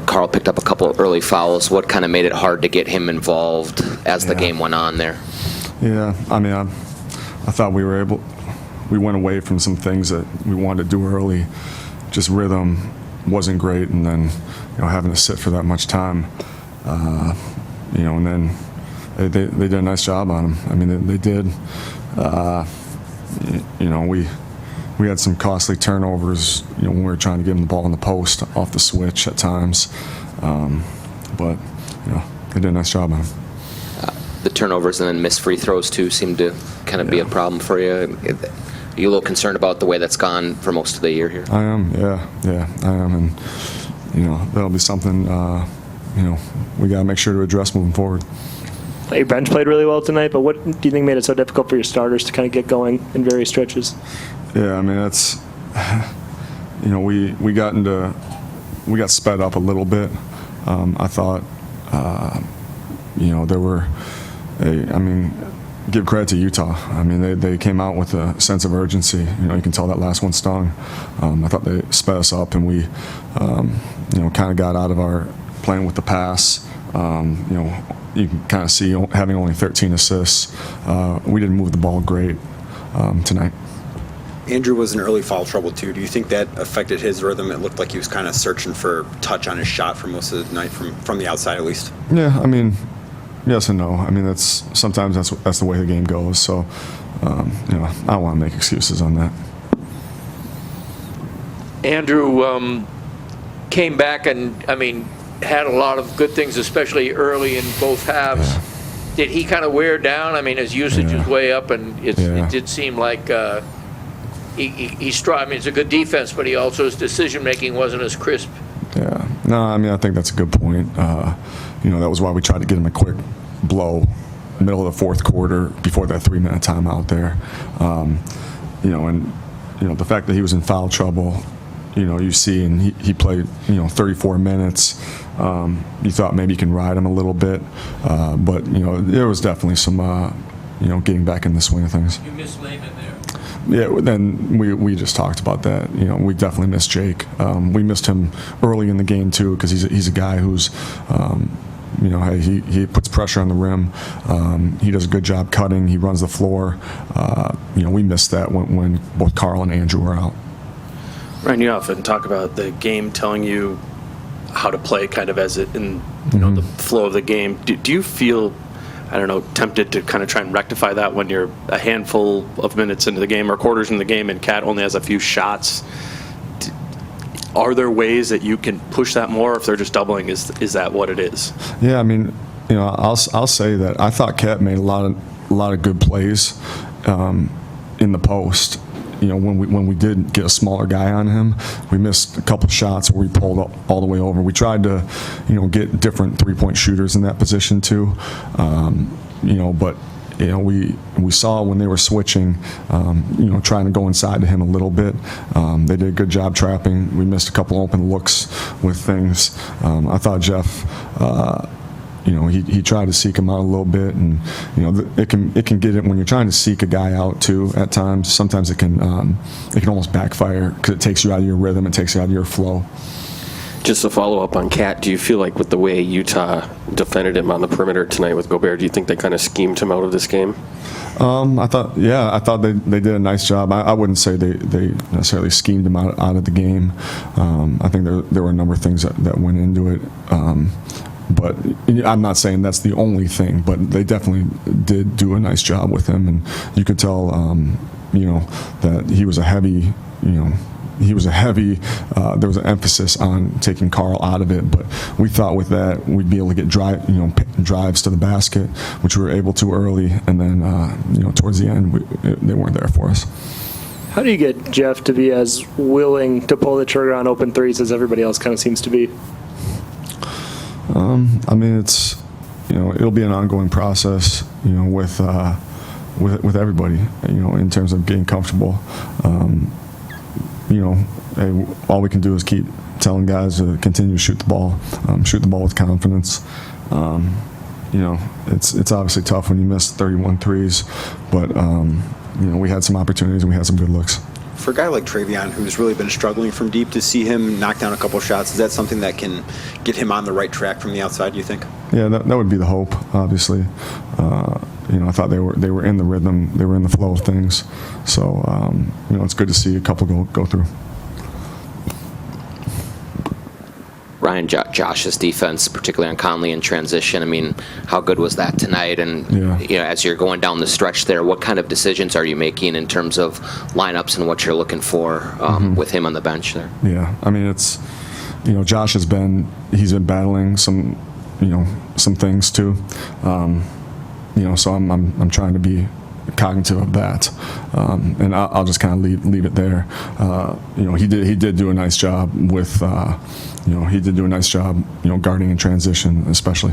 Carl picked up a couple of early fouls. What kind of made it hard to get him involved as the game went on there? Yeah, I mean, I thought we went away from some things that we wanted to do early. Just rhythm wasn't great, and then having to sit for that much time, and then they did a nice job on him. I mean, they did. We had some costly turnovers, when we were trying to give them the ball in the post off the switch at times, but they did a nice job on him. The turnovers and then missed free throws too seem to kind of be a problem for you. Are you a little concerned about the way that's gone for most of the year here? I am, yeah, I am, and that'll be something we got to make sure to address moving forward. Your bench played really well tonight, but what do you think made it so difficult for your starters to kind of get going in various stretches? Yeah, I mean, that's we got sped up a little bit. I thought there were give credit to Utah. I mean, they came out with a sense of urgency. You can tell that last one stung. I thought they sped us up, and we kind of got out of our playing with the pass. You can kind of see having only 13 assists. We didn't move the ball great tonight. Andrew was in early foul trouble too. Do you think that affected his rhythm? It looked like he was kind of searching for touch on his shot for most of the night, from the outside at least. Yeah, I mean, yes and no. I mean, sometimes that's the way the game goes. So, I don't want to make excuses on that. Andrew came back and had a lot of good things, especially early in both halves. Yeah. Did he kind of wear down? I mean, his usage was way up, and it did seem like he strong. I mean, it's a good defense, but his decision making wasn't as crisp. Yeah. No, I mean, I think that's a good point. That was why we tried to get him a quick blow middle of the fourth quarter before that 3-minute timeout there. The fact that he was in foul trouble, you see, and he played, 34 minutes. You thought maybe you can ride him a little bit, but there was definitely some, getting back in the swing of things. You missed Layman there. Yeah, then we just talked about that. We definitely missed Jake. We missed him early in the game too, because he's a guy who's, he puts pressure on the rim. He does a good job cutting. He runs the floor. We missed that when both Carl and Andrew were out. Ryan, you often talk about the game telling you how to play, kind of as it in the flow of the game. Do you feel, tempted to kind of try and rectify that when you're a handful of minutes into the game or quarters in the game and Cat only has a few shots? Are there ways that you can push that more? If they're just doubling, is that what it is? Yeah, I mean, I'll say that I thought Cat made a lot of good plays in the post. When we did get a smaller guy on him, we missed a couple shots where we pulled all the way over. We tried to, get different three-point shooters in that position too, but we saw when they were switching, trying to go inside to him a little bit. They did a good job trapping. We missed a couple open looks with things. I thought Jeff. He tried to seek him out a little bit, and it can get it when you're trying to seek a guy out too. At times, sometimes it can almost backfire because it takes you out of your rhythm, it takes you out of your flow. Just to follow up on Cat, do you feel like with the way Utah defended him on the perimeter tonight with Gobert, do you think they kind of schemed him out of this game? I thought they did a nice job. I wouldn't say they necessarily schemed him out of the game. I think there were a number of things that went into it. But I'm not saying that's the only thing, but they definitely did do a nice job with him, and you could tell, that he was a heavy, there was an emphasis on taking Carl out of it, but we thought with that we'd be able to get drives to the basket, which we were able to early, and then towards the end they weren't there for us. How do you get Jeff to be as willing to pull the trigger on open threes as everybody else kind of seems to be? I mean, it's it'll be an ongoing process, with everybody, in terms of getting comfortable. All we can do is keep telling guys to continue to shoot the ball with confidence. It's obviously tough when you miss 31 threes, but we had some opportunities and we had some good looks. For a guy like Travion, who's really been struggling from deep, to see him knock down a couple shots, is that something that can get him on the right track from the outside, do you think? Yeah, that would be the hope, obviously. I thought they were in the rhythm, they were in the flow of things. So, it's good to see a couple go through. Ryan, Josh's defense, particularly on Conley in transition, I mean, how good was that tonight? And as you're going down the stretch there, what kind of decisions are you making in terms of lineups and what you're looking for with him on the bench there? Yeah, I mean, it's, Josh he's been battling some things too. So I'm trying to be cognitive of that, and I'll just kind of leave it there. He did do a nice job with, guarding in transition, especially.